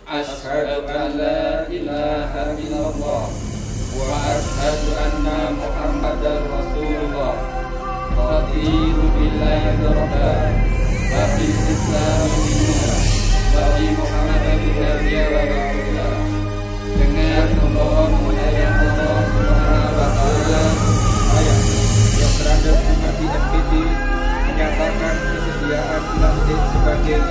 Asyhadu an la ilaha illallah wa asyhadu anna Muhammadar Rasulullah. Raditu billahi rabban wa bil Islam dinan wa bi Muhammadin nabiyyan wa rasulah. Dengan memohon kemuliaan Allah Subhanahu wa taala, saya yang berada di MPD menyatakan kesediaan dilantik sebagai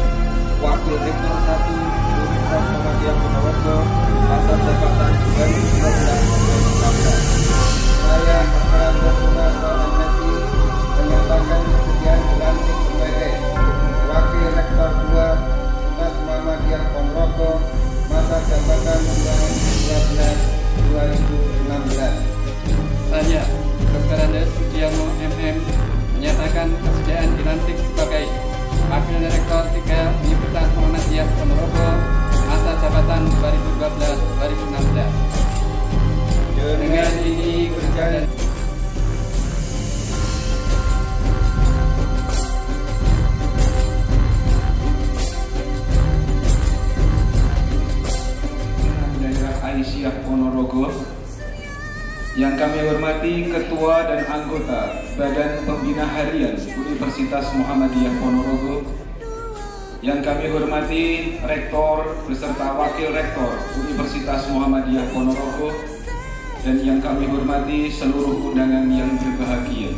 Wakil Rektor 1 Universitas Muhammadiyah Ponorogo masa jabatan 2019-2016. Saya Muhammad Rasulullah SAW menyatakan kesediaan dilantik sebagai Wakil Rektor 2 Universitas Muhammadiyah Ponorogo masa jabatan 2012-2016. Saya Dr. Andes Sudiamo MM menyatakan kesediaan dilantik sebagai Wakil Rektor 3 Universitas Muhammadiyah Ponorogo masa jabatan 2012-2016. Dengan ini berjalan daerah Aisyah Ponorogo. Yang kami hormati Ketua dan Anggota Badan Pembina Harian Universitas Muhammadiyah Ponorogo. Yang kami hormati Rektor beserta Wakil Rektor Universitas Muhammadiyah Ponorogo. Dan yang kami hormati seluruh undangan yang berbahagia.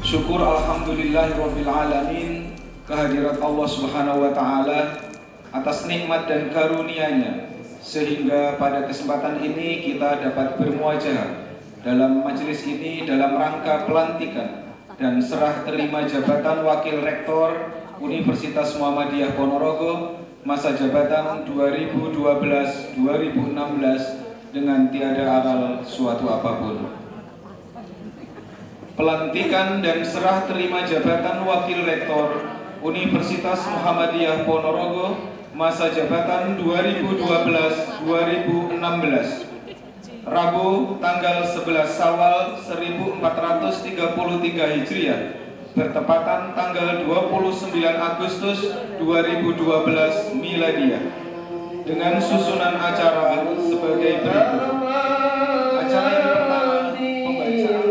Syukur alhamdulillahirabbil alamin kehadirat Allah Subhanahu wa taala atas nikmat dan karunia-Nya, sehingga pada kesempatan ini kita dapat bermuajah dalam majelis ini dalam rangka pelantikan dan serah terima jabatan Wakil Rektor Universitas Muhammadiyah Ponorogo masa jabatan 2012-2016 dengan tiada aral suatu apapun. Pelantikan dan serah terima jabatan Wakil Rektor Universitas Muhammadiyah Ponorogo masa jabatan 2012-2016 Rabu tanggal 11 Syawal 1433 Hijriah bertepatan tanggal 29 Agustus 2012 Miladiah dengan susunan acara sebagai berikut. Acara yang pertama, pembacaan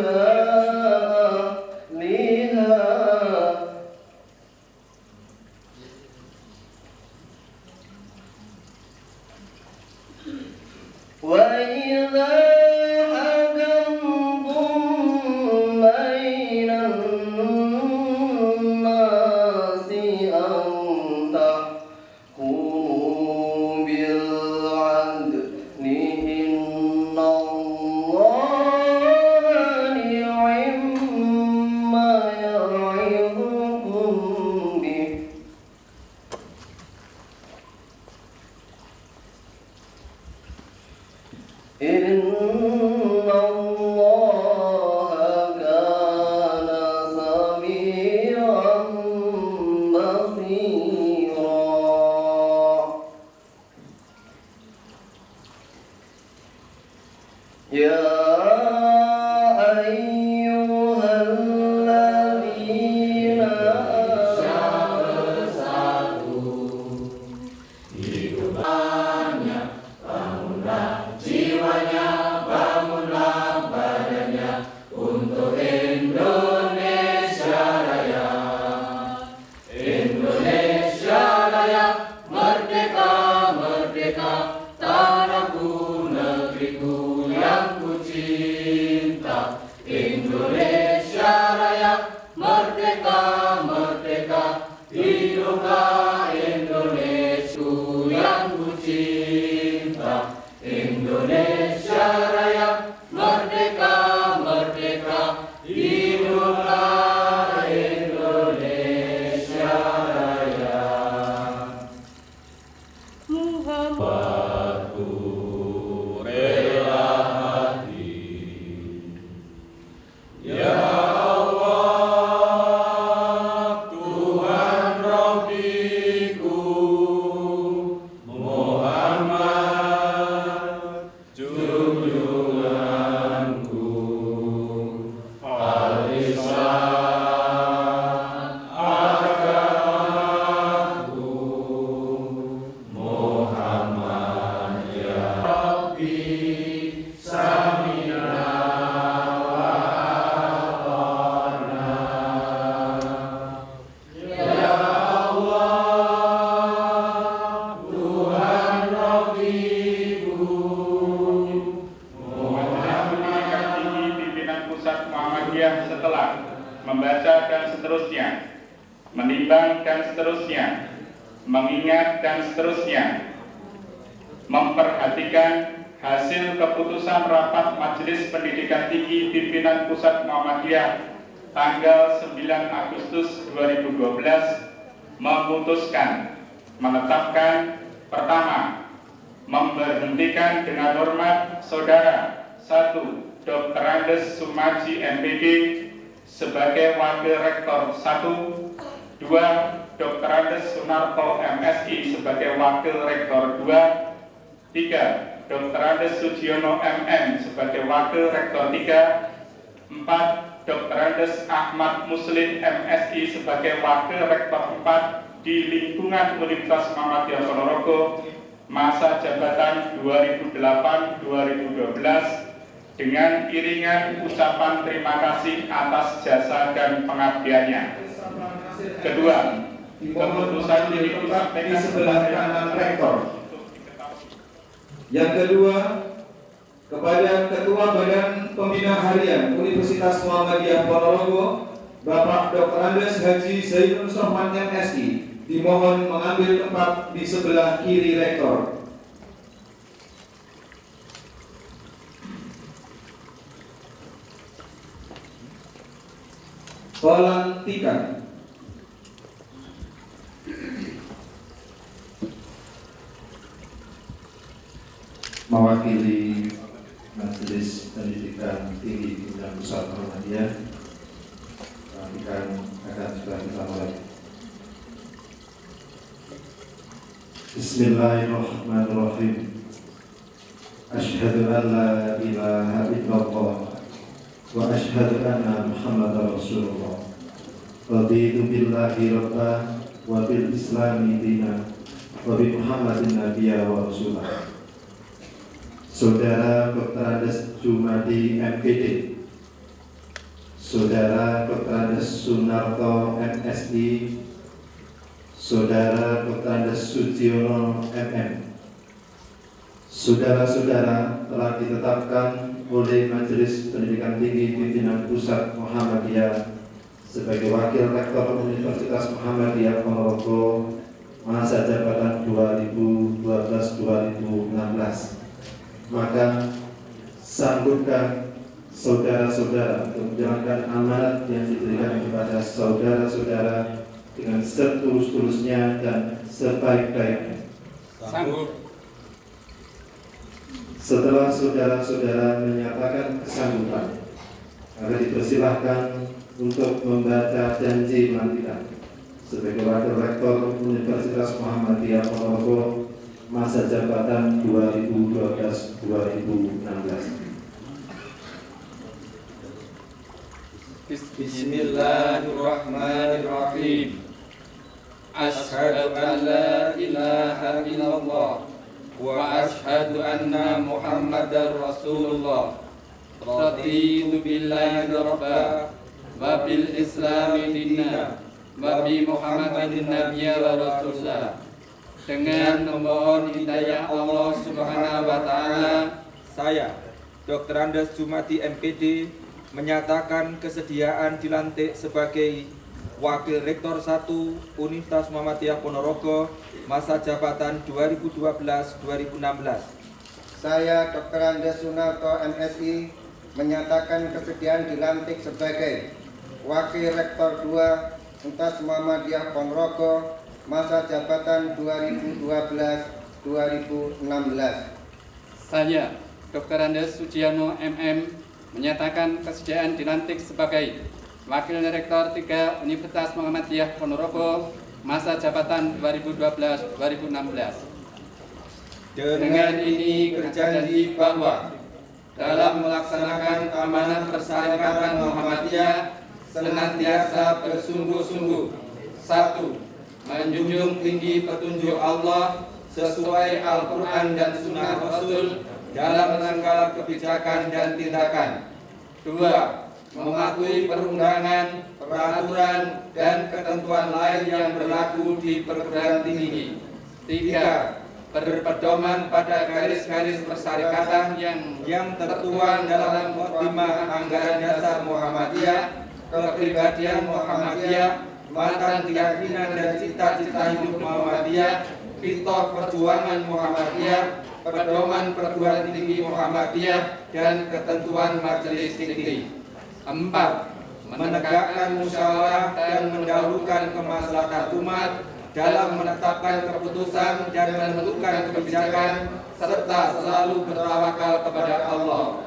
Muhammad menimbang dan seterusnya, mengingat dan seterusnya, memperhatikan hasil keputusan rapat Majelis Pendidikan Tinggi Pimpinan Pusat Muhammadiyah tanggal 9 Agustus 2012 memutuskan menetapkan: pertama, memberhentikan dengan hormat Saudara 1. Dr. Andes Sumarji MPD sebagai Wakil Rektor 1, 2. Dr. Andes Sunarto MSI sebagai Wakil Rektor 2, 3. Dr. Andes Sujiono MM sebagai Wakil Rektor 3, 4. Dr. Andes Ahmad Muslim MSI sebagai Wakil Rektor 4 di lingkungan Universitas Muhammadiyah Ponorogo, masa jabatan 2008-2012, dengan iringan ucapan terima kasih atas jasa dan pengabdiannya. Kedua, keputusan ini disampaikan di sebelah kanan rektor. Yang kedua, kepada Ketua Badan Pembina Harian Universitas Muhammadiyah Ponorogo, Bapak Dr. Andes Haji Zainul Sohman MSI, dimohon mengambil tempat di sebelah kiri rektor. Pelantikan. Mewakili Majelis Pendidikan Tinggi Pimpinan Pusat Muhammadiyah, pelantikan akan segera kita mulai. Bismillahirrahmanirrahim. Asyhadu an la ilaha illallah wa asyhadu anna Muhammadar Rasulullah. Raditu billahi rabba wa bil islami dina wa bi Muhammadin nabiyya wa rasulah. Saudara Dr. Andes Jumadi MPD, Saudara Dr. Andes Sunarto MSI, Saudara Dr. Andes Sujiono MM, saudara-saudara telah ditetapkan oleh Majelis Pendidikan Tinggi Pimpinan Pusat Muhammadiyah sebagai Wakil Rektor Universitas Muhammadiyah Ponorogo, masa jabatan 2012-2016. Maka sanggupkah saudara-saudara untuk menjalankan amanat yang diberikan kepada saudara-saudara dengan setulus-tulusnya dan sebaik-baiknya? Sanggup. Setelah saudara-saudara menyatakan kesanggupan, maka dipersilahkan untuk membaca janji pelantikan sebagai Wakil Rektor Universitas Muhammadiyah Ponorogo, masa jabatan 2012-2016. Bismillahirrahmanirrahim. Asyhadu an la ilaha illallah wa asyhadu anna Muhammadar Rasulullah. Raditu billahi rabba wa bil islami dinna wa bi Muhammadin nabiyya wa rasulah. Dengan memohon hidayah Allah Subhanahu wa Ta'ala, saya, Dr. Andes Jumadi MPD, menyatakan kesediaan dilantik sebagai Wakil Rektor 1 Universitas Muhammadiyah Ponorogo, masa jabatan 2012-2016. Saya, Dr. Andes Sunarto MSI, menyatakan kesediaan dilantik sebagai Wakil Rektor 2 Universitas Muhammadiyah Ponorogo, masa jabatan 2012-2016. Saya, Dr. Andes Sujiono MM, menyatakan kesediaan dilantik sebagai Wakil Rektor 3 Universitas Muhammadiyah Ponorogo, masa jabatan 2012-2016. Dengan ini berjanji bahwa dalam melaksanakan amanat persyarikatan Muhammadiyah senantiasa bersungguh-sungguh: 1. Menjunjung tinggi petunjuk Allah sesuai Al-Quran dan Sunnah Rasul dalam segala kebijakan dan tindakan. 2. Mematuhi perundangan, peraturan, dan ketentuan lain yang berlaku di perguruan tinggi. 3. Berpedoman pada garis-garis persyarikatan yang tertuang dalam Mukadimah Anggaran Dasar Muhammadiyah, kepribadian Muhammadiyah, mantan keyakinan dan cita-cita hidup Muhammadiyah, kitab perjuangan Muhammadiyah, pedoman perguruan tinggi Muhammadiyah, dan ketentuan majelis tinggi. 4. Menegakkan musyawarah dan mendahulukan kemaslahatan umat dalam menetapkan keputusan dan menentukan kebijakan, serta selalu bertawakal kepada Allah.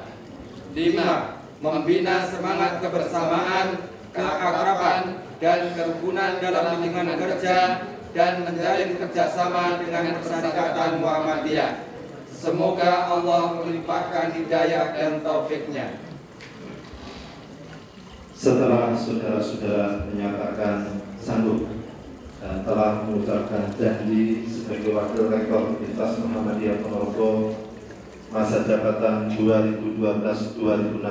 5. Membina semangat kebersamaan, keakraban, dan kerukunan dalam lingkungan kerja dan menjalin kerjasama dengan Persyarikatan Muhammadiyah. Semoga Allah melimpahkan hidayah dan taufiknya. Setelah saudara-saudara menyatakan sanggup dan telah mengucapkan janji sebagai Wakil Rektor Universitas Muhammadiyah Ponorogo masa jabatan 2012-2016,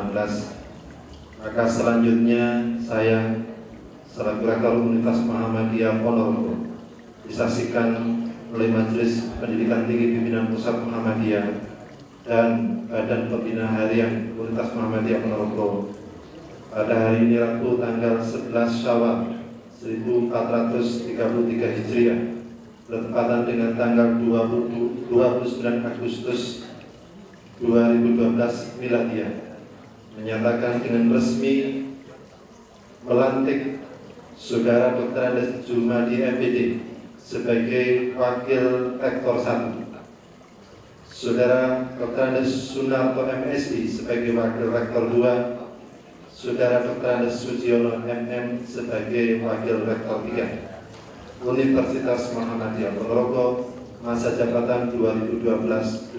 maka selanjutnya saya selaku Rektor Universitas Muhammadiyah Ponorogo disaksikan oleh Majelis Pendidikan Tinggi Pimpinan Pusat Muhammadiyah dan Badan Pembina Harian Universitas Muhammadiyah Ponorogo pada hari ini Rabu tanggal 11 Syawal 1433 Hijriah bertepatan dengan tanggal 29 Agustus 2012 Miladiah, menyatakan dengan resmi melantik Saudara Dr. Andes Jumadi MPD sebagai Wakil Rektor 1, Saudara Dr. Andes Sunarto MSI sebagai Wakil Rektor 2, Saudara Dr. Andes Sujiono MM sebagai Wakil Rektor 3 Universitas Muhammadiyah Ponorogo masa jabatan 2012-2016.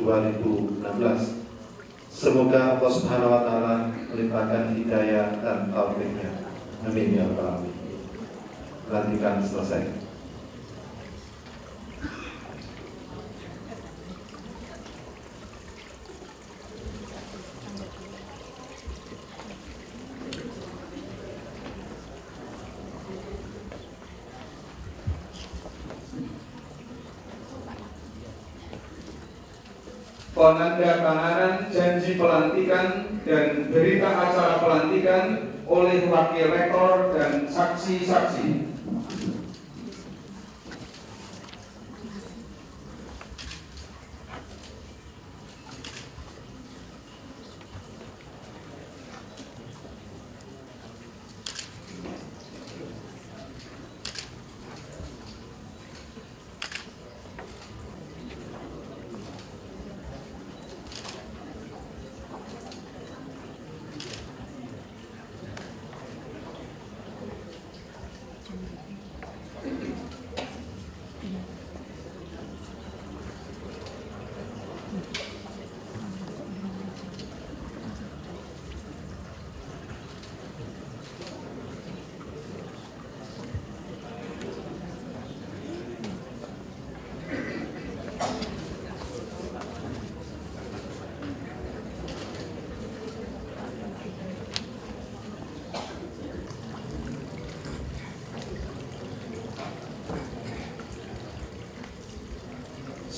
Semoga Allah Subhanahu wa Ta'ala melimpahkan hidayah dan taufiknya. Amin ya rabbal alamin. Pelantikan selesai. Penandatanganan janji pelantikan dan berita acara pelantikan oleh Wakil Rektor dan saksi-saksi.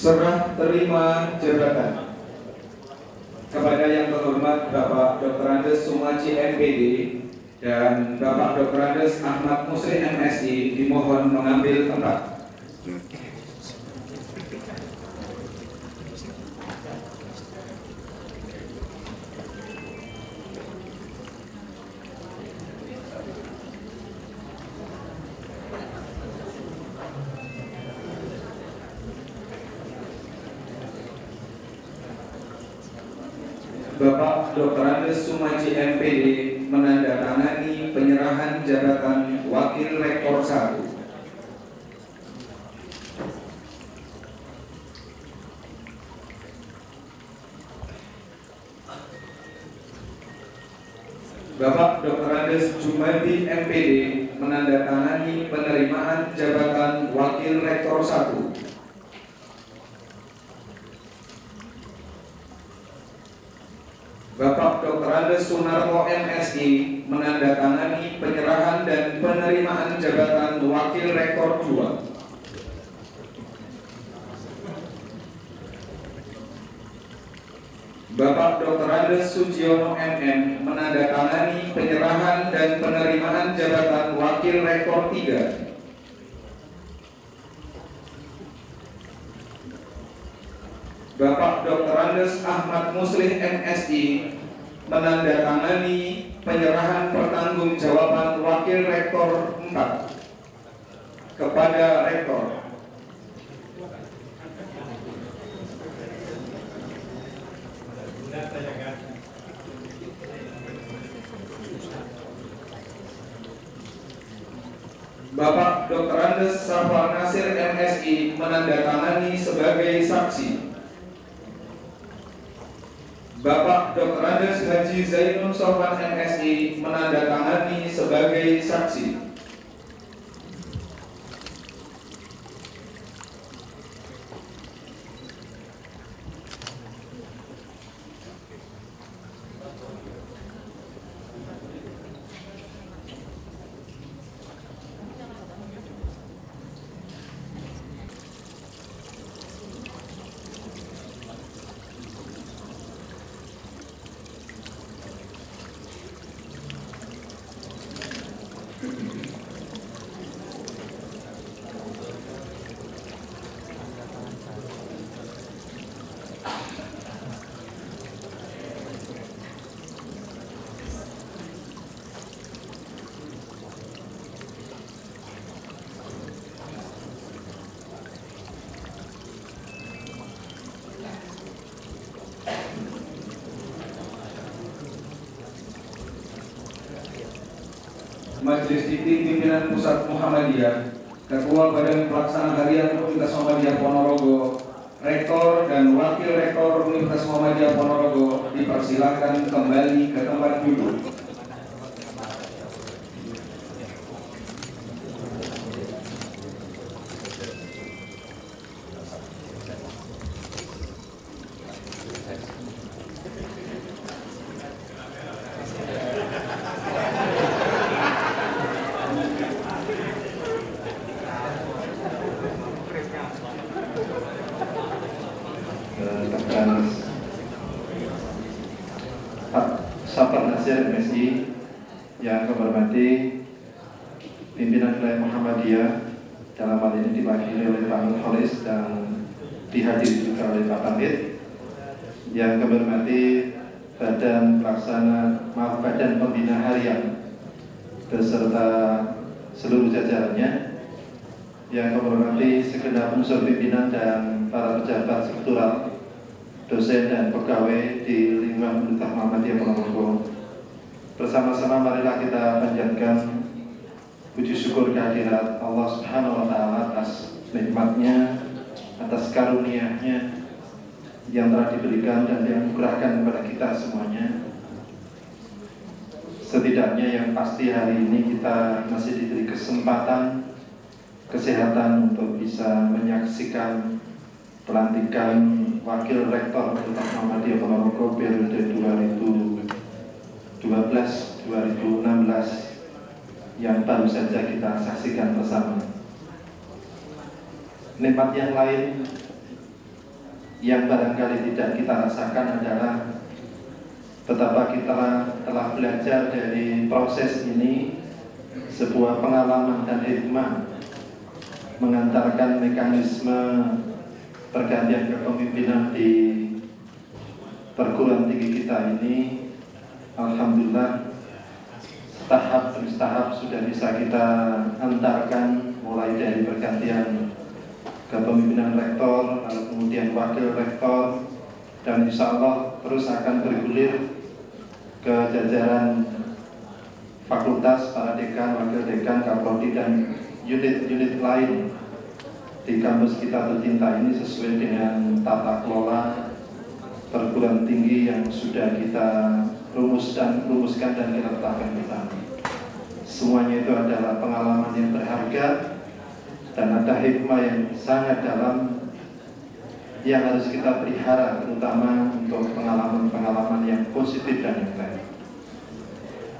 Serah terima jabatan kepada yang terhormat Bapak Dr. Andes Sumaji MPD dan Bapak Dr. Andes Ahmad Musri MSI dimohon mengambil tempat. Bapak Dr. Andes Sumaji MPD menandatangani penyerahan jabatan Wakil Rektor 1. Bapak Dr. Andes Jumadi MPD menandatangani penerimaan jabatan Wakil Rektor 1. Bapak Dr. Andes Sunarto MSI menandatangani penyerahan dan penerimaan jabatan Wakil Rektor 2. Bapak Dr. Andes Sujiono MM menandatangani penyerahan dan penerimaan jabatan Wakil Rektor 3. Bapak Dr. Andes Ahmad Muslih MSI menandatangani penyerahan pertanggungjawaban Wakil Rektor 4 kepada Rektor. Bapak Dr. Andes Safar Nasir MSI menandatangani sebagai saksi. Bapak Dr. Andes Haji Zainul Sofan MSI menandatangani sebagai saksi. Majelis Tinggi Pimpinan Pusat Muhammadiyah, Ketua Badan Pelaksana Harian Universitas Muhammadiyah Ponorogo, Rektor dan Wakil Rektor Universitas Muhammadiyah Ponorogo dipersilakan kembali ke tempat duduk. Safar Nasir MSI yang kami hormati pimpinan wilayah Muhammadiyah, dalam hal ini diwakili oleh Pak Nurholis dan dihadiri juga oleh Pak Pamit, yang kami hormati Badan Pembina Harian beserta seluruh jajarannya, yang kami hormati segenap unsur pimpinan dan para pejabat struktural, dosen dan pegawai di lingkungan Universitas Muhammadiyah Ponorogo. Bersama-sama marilah kita panjatkan puji syukur kehadirat Allah Subhanahu wa Ta'ala atas nikmatnya, atas karunia-Nya yang telah diberikan dan dianugerahkan kepada kita semuanya. Setidaknya yang pasti hari ini kita masih diberi kesempatan, kesehatan untuk bisa menyaksikan pelantikan Wakil Rektor Universitas Muhammadiyah Ponorogo periode 2012-2016 yang baru saja kita saksikan bersama. Nikmat yang lain yang barangkali tidak kita rasakan adalah betapa kita telah belajar dari proses ini sebuah pengalaman dan hikmah mengantarkan mekanisme pergantian kepemimpinan di perguruan tinggi kita ini. Alhamdulillah tahap demi tahap sudah bisa kita antarkan, mulai dari pergantian kepemimpinan rektor, lalu kemudian wakil rektor, dan insya Allah terus akan bergulir ke jajaran fakultas, para dekan, wakil dekan, kaprodi, dan unit-unit lain di kampus kita tercinta ini sesuai dengan tata kelola perguruan tinggi yang sudah kita rumuskan dan kita tetapkan bersama. Semuanya itu adalah pengalaman yang berharga dan ada hikmah yang sangat dalam yang harus kita pelihara, terutama untuk pengalaman-pengalaman yang positif dan yang baik.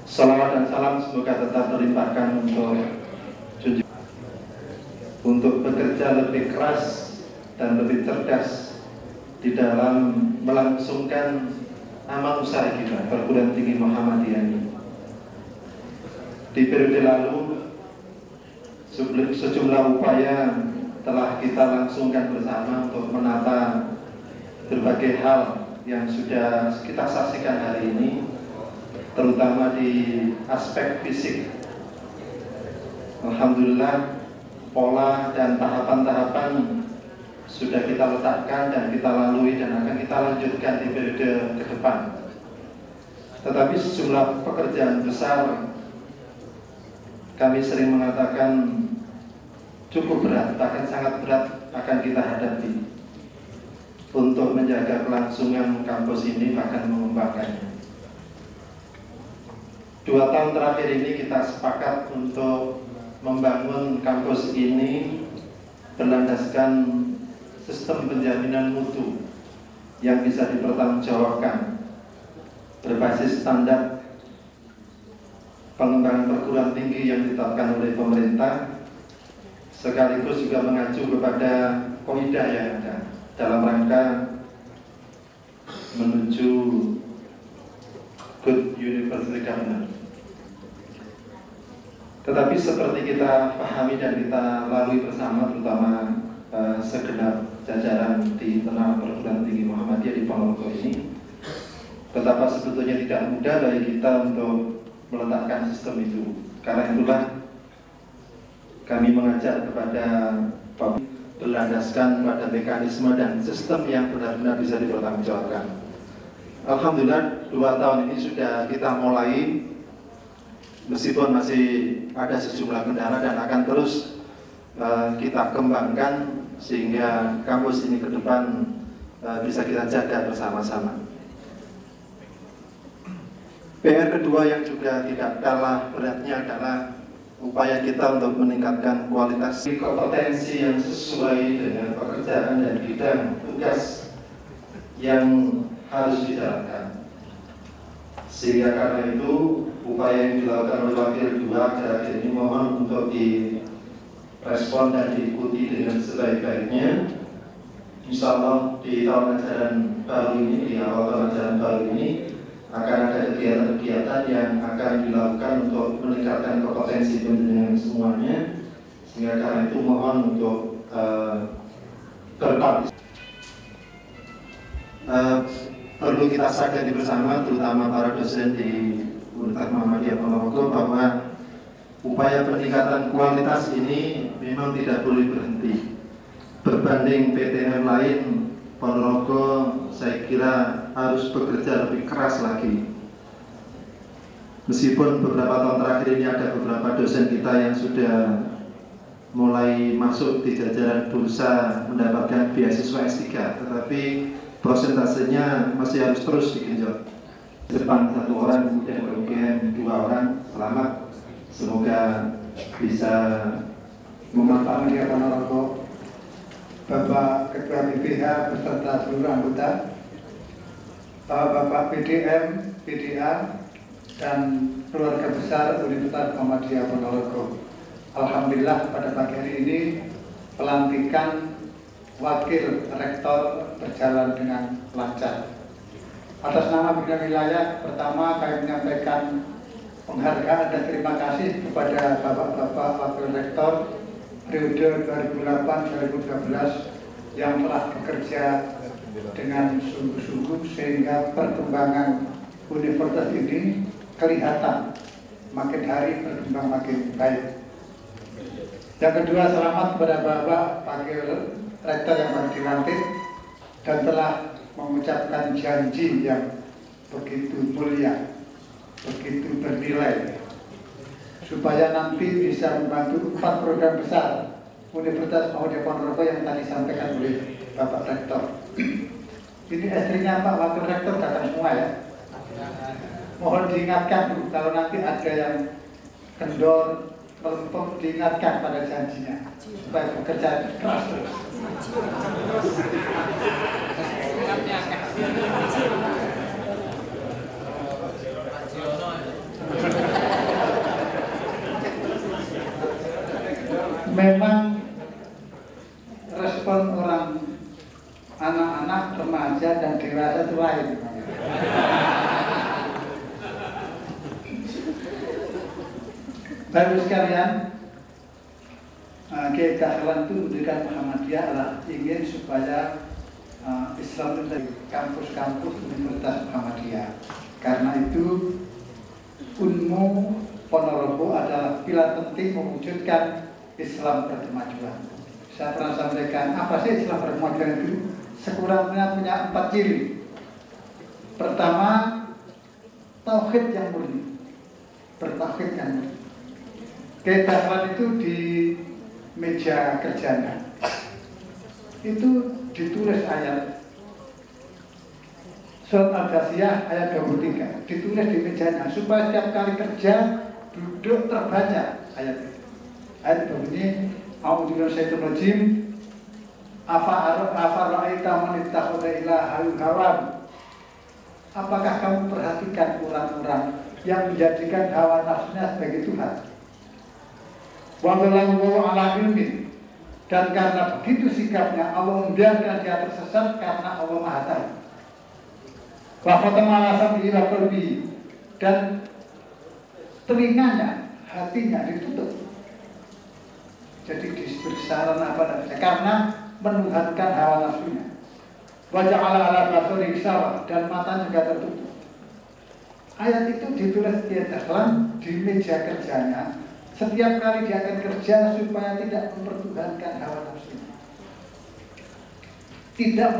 Salawat dan salam semoga tetap terlimpahkan untuk bekerja lebih keras dan lebih cerdas di dalam melangsungkan amal usaha kita perguruan tinggi Muhammadiyah ini. Di periode lalu sejumlah upaya telah kita langsungkan bersama untuk menata berbagai hal yang sudah kita saksikan hari ini, terutama di aspek fisik. Alhamdulillah, pola dan tahapan-tahapan sudah kita letakkan dan kita lalui dan akan kita lanjutkan di periode ke depan. Tetapi sejumlah pekerjaan besar kami sering mengatakan cukup berat, bahkan sangat berat akan kita hadapi untuk menjaga kelangsungan kampus ini, bahkan mengembangkannya. 2 tahun terakhir ini kita sepakat untuk membangun kampus ini berlandaskan sistem penjaminan mutu yang bisa dipertanggungjawabkan berbasis standar pengembangan perguruan tinggi yang ditetapkan oleh pemerintah, sekaligus juga mengacu kepada kaidah yang ada dalam rangka menuju good university governance. Tetapi seperti kita pahami dan kita lalui bersama, terutama segenap jajaran di internal perguruan tinggi Muhammadiyah di Ponorogo ini, betapa sebetulnya tidak mudah bagi kita untuk meletakkan sistem itu. Karena itulah kami mengajak kepada Pak berlandaskan pada mekanisme dan sistem yang benar-benar bisa dipertanggungjawabkan. Alhamdulillah 2 tahun ini sudah kita mulai, meskipun masih ada sejumlah kendala dan akan terus kita kembangkan sehingga kampus ini ke depan bisa kita jaga bersama-sama. PR kedua yang juga tidak kalah beratnya adalah upaya kita untuk meningkatkan kualitas kompetensi yang sesuai dengan pekerjaan dan bidang tugas yang harus dijalankan. Sehingga karena itu upaya yang dilakukan oleh Wakil 2 akhir ini mohon untuk direspon dan diikuti dengan sebaik-baiknya. Insya Allah di tahun ajaran baru ini, di awal tahun ajaran baru ini akan ada kegiatan-kegiatan yang akan dilakukan untuk meningkatkan kompetensi pendidikan semuanya. Sehingga karena itu mohon untuk berpartisipasi. Perlu kita sadari bersama, terutama para dosen di Universitas Muhammadiyah Ponorogo, bahwa upaya peningkatan kualitas ini memang tidak boleh berhenti. Berbanding PTN lain, Ponorogo saya kira harus bekerja lebih keras lagi. Meskipun beberapa tahun terakhir ini ada beberapa dosen kita yang sudah mulai masuk di jajaran bursa mendapatkan beasiswa S3, tetapi prosentasenya masih harus terus digenjot. Depan 1 orang, kemudian kemudian 2 orang. Selamat, semoga bisa Bapak Media Ponorogo, Bapak Ketua BPH beserta seluruh anggota, Bapak PDM, PDA, dan keluarga besar Universitas Muhammadiyah Ponorogo. Alhamdulillah pada pagi hari ini pelantikan Wakil Rektor berjalan dengan lancar. Atas nama bidang wilayah, pertama kami menyampaikan penghargaan dan terima kasih kepada Bapak-Bapak Wakil Rektor periode 2008-2012 yang telah bekerja dengan sungguh-sungguh sehingga perkembangan universitas ini kelihatan makin hari berkembang makin baik. Yang kedua, selamat kepada Bapak Wakil Rektor yang baru dilantik dan telah mengucapkan janji yang begitu mulia, begitu bernilai, supaya nanti bisa membantu 4 program besar Universitas Muhammadiyah Ponorogo yang tadi disampaikan oleh Bapak Rektor. Ini istrinya Pak Wakil Rektor datang semua ya. Mohon diingatkan kalau nanti ada yang kendor, melempem, diingatkan pada janjinya supaya bekerja keras terus. Memang respon orang anak-anak, remaja dan dewasa itu lain. Baru sekalian, Kiai Dahlan itu mendirikan Muhammadiyah adalah ingin supaya Islam itu dari kampus-kampus Universitas Muhammadiyah. Karena itu Unmu Ponorogo adalah pilar penting mewujudkan Islam berkemajuan. Saya pernah sampaikan, apa sih Islam berkemajuan itu? Sekurangnya punya 4 ciri. Pertama, tauhid yang murni, bertauhid yang murni. Kiai Dahlan itu di meja kerjanya itu ditulis ayat surat Al-Ghasiyah ayat 23, ditulis di mejanya supaya setiap kali kerja duduk terbaca ayat itu. Ayat berbunyi, a'udzubillahi minasyaitonir rajim, afa ra'aita man ittakhadha ilahahu hawan. Apakah kamu perhatikan orang-orang yang menjadikan hawa nafsunya sebagai Tuhan? Wallahu ala ilmin, dan karena begitu sikapnya Allah membiarkan dia tersesat karena Allah Maha Tahu. Wa khatama ala sam'ihi wa qalbihi, dan telinganya, hatinya ditutup. Jadi diberi saran apa saja karena menuhankan hawa nafsunya. Wa ja'ala ala basarihi ghishawa, dan matanya juga tertutup. Ayat itu ditulis Kiai Dahlan di meja kerjanya. Setiap kali dia akan kerja supaya tidak mempertuhankan hawa nafsunya, tidak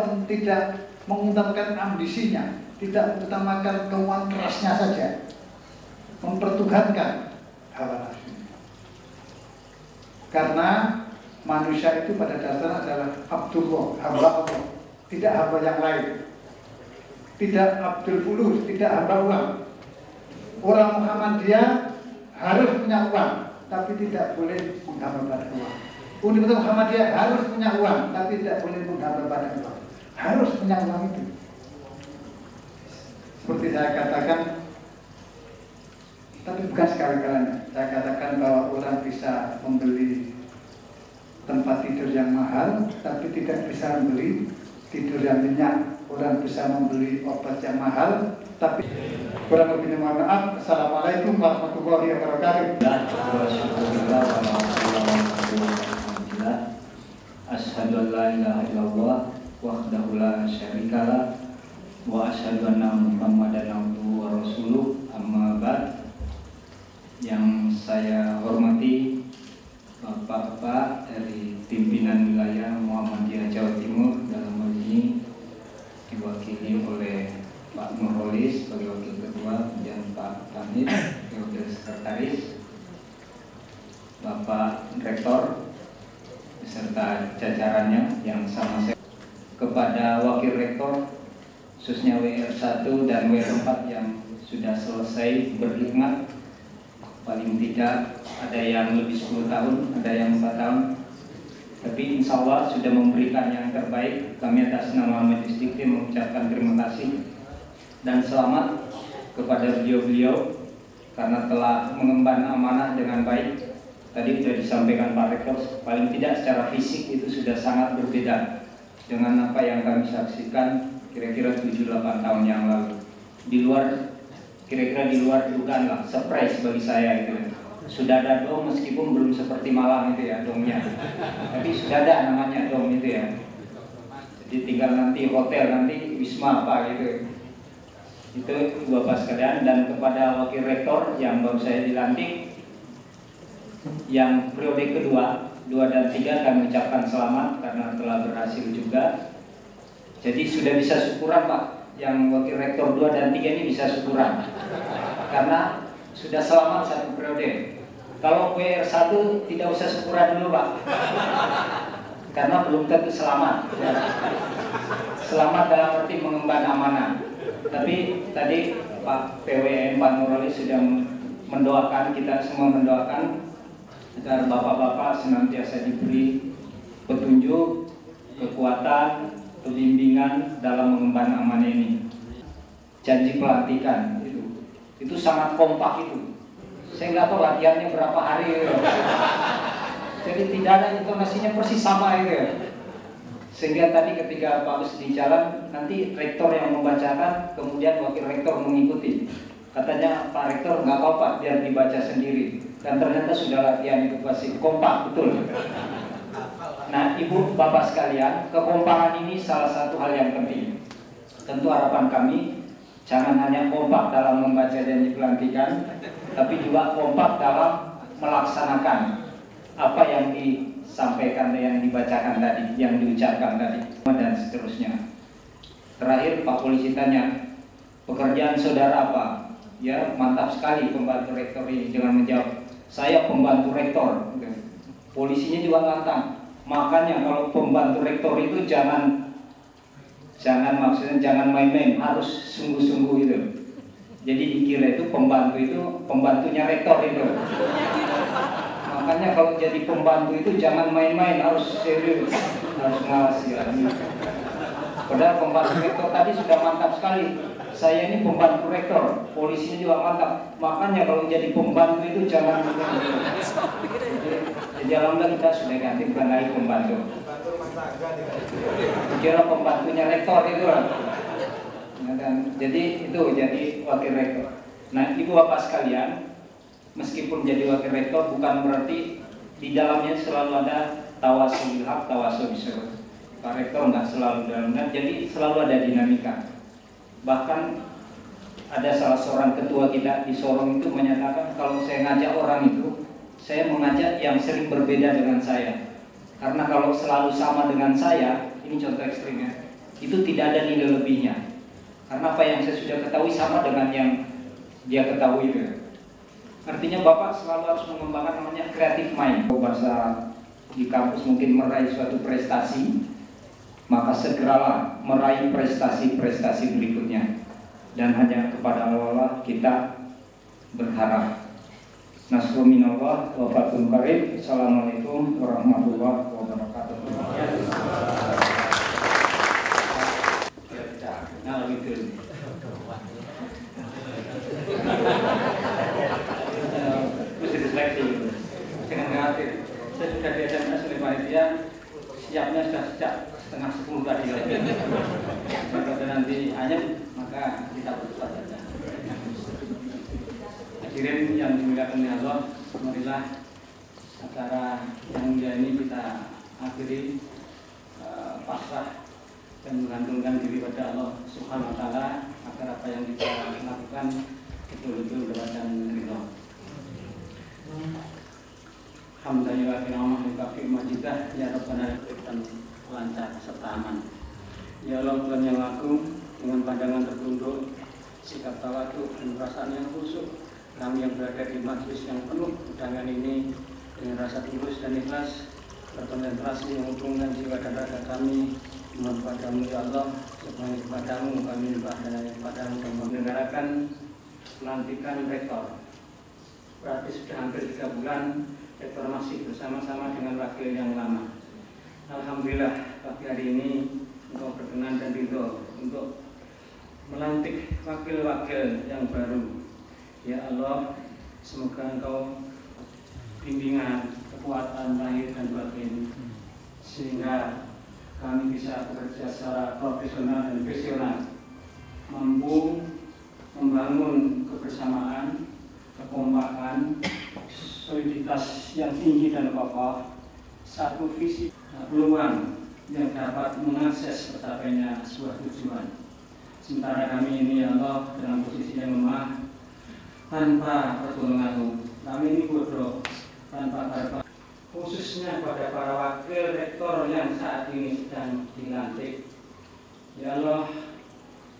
mengutamakan ambisinya, tidak mengutamakan kemauan kerasnya saja, mempertuhankan hawa nafsunya. Karena manusia itu pada dasarnya adalah Abdullah, hamba Allah, tidak hamba yang lain, tidak Abdul Fulus, tidak hamba uang. Orang Muhammadiyah harus punya uang, tapi tidak boleh menghamba pada uang. Universitas Muhammadiyah harus punya uang, tapi tidak boleh menghamba pada uang. Harus punya uang itu. Seperti saya katakan, tapi bukan sekali-kalinya. Saya katakan bahwa orang bisa membeli tempat tidur yang mahal, tapi tidak bisa membeli tidur yang nyenyak. Orang bisa membeli obat yang mahal, tapi kurang lebih mohon maaf. Assalamualaikum warahmatullahi wabarakatuh. Asyhadu an la ilaha illallah wahdahu la syarikalah wa asyhadu anna Muhammadan abduhu wa rasuluh. Amma ba'd. Yang saya hormati Bapak-bapak dari pimpinan wilayah Muhammadiyah Jawa Timur, dalam hal ini diwakili oleh Pak Nurholis sebagai Wakil Ketua dan Pak Kamil sebagai Sekretaris, Bapak Rektor beserta jajarannya yang sama saya, kepada Wakil Rektor khususnya WR1 dan WR4 yang sudah selesai berkhidmat, paling tidak ada yang lebih 10 tahun, ada yang 4 tahun, tapi insya Allah sudah memberikan yang terbaik. Kami atas nama Majelis Dikti mengucapkan terima kasih dan selamat kepada beliau-beliau karena telah mengemban amanah dengan baik. Tadi sudah disampaikan Pak Rektor, paling tidak secara fisik itu sudah sangat berbeda dengan apa yang kami saksikan kira-kira 7-8 tahun yang lalu. Kira-kira di luar dugaan lah, surprise bagi saya itu. Sudah ada dom meskipun belum seperti Malang itu ya domnya, tapi sudah ada namanya dom itu ya. Jadi tinggal nanti hotel, nanti wisma apa gitu. Itu Bapak sekalian, dan kepada Wakil Rektor yang baru saya dilantik yang periode kedua 2 dan 3 kami ucapkan selamat karena telah berhasil juga. Jadi sudah bisa syukuran Pak, yang Wakil Rektor 2 dan 3 ini bisa syukuran karena sudah selamat 1 periode. Kalau WR1 tidak usah syukuran dulu Pak, karena belum tentu selamat. Selamat dalam arti mengemban amanah. Tapi tadi Pak PWN Pak Nurholis sudah mendoakan, kita semua mendoakan agar bapak-bapak senantiasa diberi petunjuk, kekuatan, pembimbingan dalam mengemban amanah ini. Janji pelantikan itu sangat kompak itu. Saya nggak tahu latihannya berapa hari gitu. Jadi tidak ada intonasinya persis sama itu ya. Sehingga tadi ketika Pak Gus di jalan, nanti rektor yang membacakan, kemudian wakil rektor mengikuti. Katanya Pak Rektor nggak apa-apa biar dibaca sendiri. Dan ternyata sudah latihan itu pasti kompak betul. Nah, Ibu Bapak sekalian, kekompakan ini salah satu hal yang penting. Tentu harapan kami jangan hanya kompak dalam membaca janji pelantikan, tapi juga kompak dalam melaksanakan apa yang disampaikan, yang dibacakan tadi, yang diucapkan tadi, dan seterusnya. Terakhir Pak Polisi tanya, pekerjaan saudara apa? Ya, mantap sekali pembantu rektor ini dengan menjawab, saya pembantu rektor. Polisinya juga lantang. Makanya kalau pembantu rektor itu jangan maksudnya jangan main-main, harus sungguh-sungguh itu. Jadi dikira itu pembantunya rektor itu. Makanya kalau jadi pembantu itu jangan main-main, harus serius, harus ngawas ya. Padahal pembantu rektor tadi sudah mantap sekali. Saya ini pembantu rektor, polisinya juga mantap. Makanya kalau jadi pembantu itu jangan. Jadi alhamdulillah kita sudah ganti bukan lagi pembantu. Kira pembantunya rektor itu lah. Jadi itu jadi wakil rektor. Nah, Ibu Bapak sekalian, meskipun jadi wakil rektor bukan berarti di dalamnya selalu ada tawasul hak, tawasul bisyarah. Pak Rektor nggak selalu dalamnya, jadi selalu ada dinamika. Bahkan ada salah seorang ketua kita di Sorong itu menyatakan kalau saya ngajak orang itu, saya mengajak yang sering berbeda dengan saya. Karena kalau selalu sama dengan saya, ini contoh ekstrimnya, itu tidak ada nilai lebihnya. Karena apa yang saya sudah ketahui sama dengan yang dia ketahui itu. Artinya Bapak selalu harus mengembangkan namanya creative mind. Bahasa di kampus mungkin meraih suatu prestasi, maka segeralah meraih prestasi-prestasi berikutnya. Dan hanya kepada Allah kita berharap. Nasrul minallah wa fathul qarib. Assalamualaikum warahmatullahi wabarakatuh. Nah, gitu. Mesti diseleksi. Jangan khawatir. Saya sudah di SMS oleh panitia, siapnya sudah sejak 9:30 tadi. Kalau nanti ayam, maka kita bercepat saja. Hadirin yang dimuliakan oleh Allah, marilah acara yang mulia ini kita akhiri pasrah dan menggantungkan diri pada Allah Subhanahu wa taala agar apa yang kita lakukan betul-betul mendapatkan ridho. Alhamdulillah wa majidah ya Rabbana dan lancar serta aman. Ya Allah Tuhan yang agung, dengan pandangan tertunduk, sikap tawadu dan perasaan yang khusyuk, kami yang berada di majelis yang penuh undangan ini dengan rasa tulus dan ikhlas berkonsentrasi menghubungkan jiwa dan raga kami mohon padamu ya Allah, semuanya kepadamu kami menyembah dan hanya kepadamu dan menyelenggarakan pelantikan rektor. Berarti sudah hampir 3 bulan rektor masih bersama-sama dengan wakil yang lama. Alhamdulillah pagi hari ini engkau berkenan dan ridho untuk melantik wakil-wakil yang baru. Ya Allah, semoga engkau bimbingan, kekuatan lahir dan batin, sehingga kami bisa bekerja secara profesional dan visioner, mampu membangun kebersamaan, kekompakan, soliditas yang tinggi dan kokoh, satu visi peluang yang dapat mengakses tercapainya sebuah tujuan. Sementara kami ini ya Allah dalam posisi yang lemah, tanpa pertolonganmu, kami ini bodoh, tanpa harapan. Khususnya pada para wakil rektor yang saat ini sedang dilantik. Ya Allah,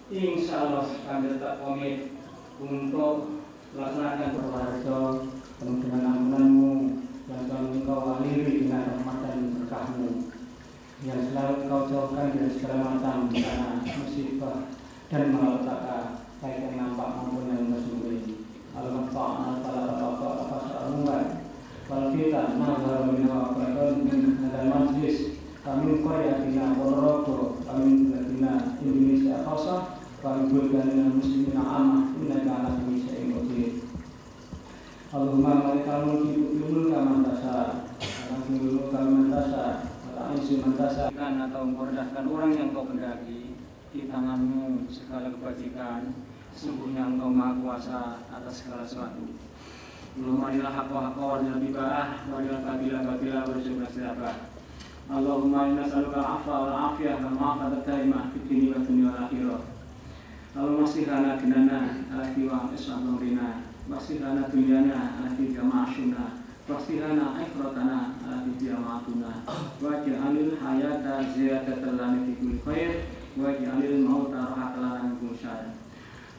insya Allah kami tetap komit untuk melaksanakan perwarjo penuh dengan ampunan-Mu yang telah Engkau aliri dengan rahmat dan berkah-Mu, yang selalu Engkau jauhkan dari segala macam bencana, musibah dan malapetaka, baik yang nampak maupun yang tersembunyi. Al-Fatihah al-Fatihah kalau kita nazar minha dan majlis kami qayatina Ponorogo, kami Latina Indonesia khasah, kami bulgana muslimin amah innaka ala kulli syai'in qadir. Allahumma malikal mulki tu'til mulka man tasha, wa tanzilul mulka man tasha, wa atau engkau rendahkan orang yang kau kendaki, di tanganmu segala kebajikan, sesungguhnya engkau maha kuasa atas segala sesuatu. Allahumma haqqa wa nabiyah wa kabila berjumlah siapa. Allahumma inna nas'aluka al-'afwa wal 'afiyah wal 'afiyata daimah fid dini wa dunya wal akhirah. Allahumma aslih lana dinana allati wa islah amrina, wa aslih lana dunyana allati jama'ashuna, wa aslih lana akhiratana allati jama'atuna, wa ja'alil hayata ziyadatan lana fi kulli khair, wa ja'alil mauta rahatan lana min kulli syarr.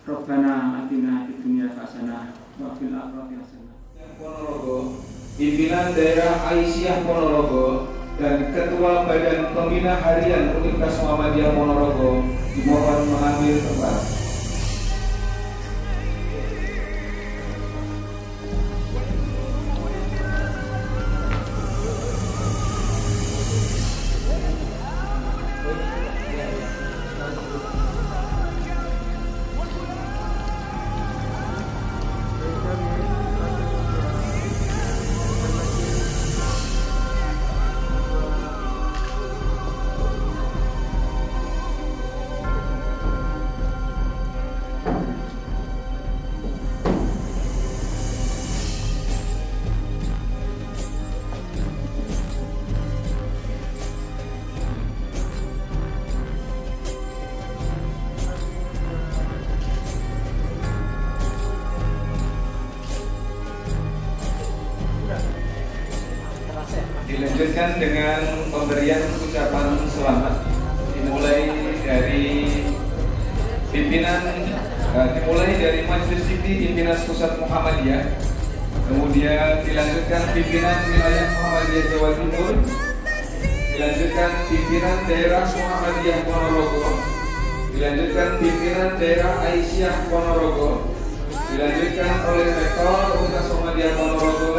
Rabbana atina fid dunya hasanah wa fil akhirati hasanah. Ponorogo, pimpinan daerah Aisyah Ponorogo dan Ketua Badan Pembina Harian Universitas Muhammadiyah Ponorogo dimohon mengambil tempat. Dilanjutkan dengan pemberian ucapan selamat, dimulai dari Majelis Tinggi Pimpinan Pusat Muhammadiyah, kemudian dilanjutkan pimpinan wilayah Muhammadiyah Jawa Timur, dilanjutkan pimpinan daerah Muhammadiyah Ponorogo, dilanjutkan pimpinan daerah Aisyah Ponorogo, dilanjutkan oleh Rektor Universitas Muhammadiyah Ponorogo,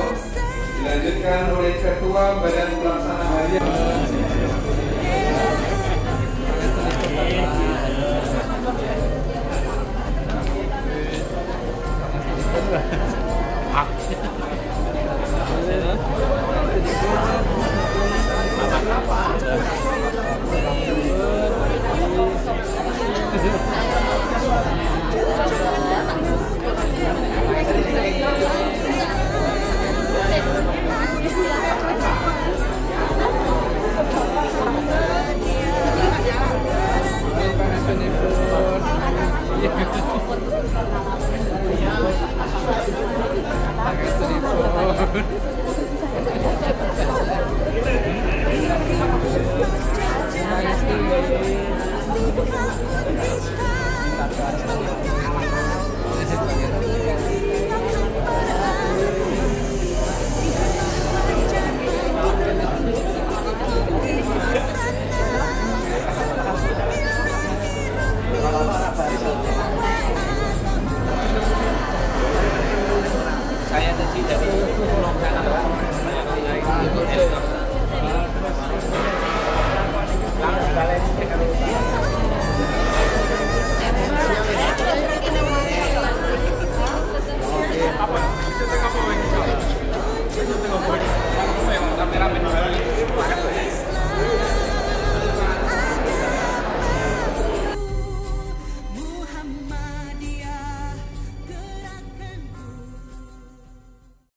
dilanjutkan oleh Ketua Badan Pelaksana Harian. Yeah.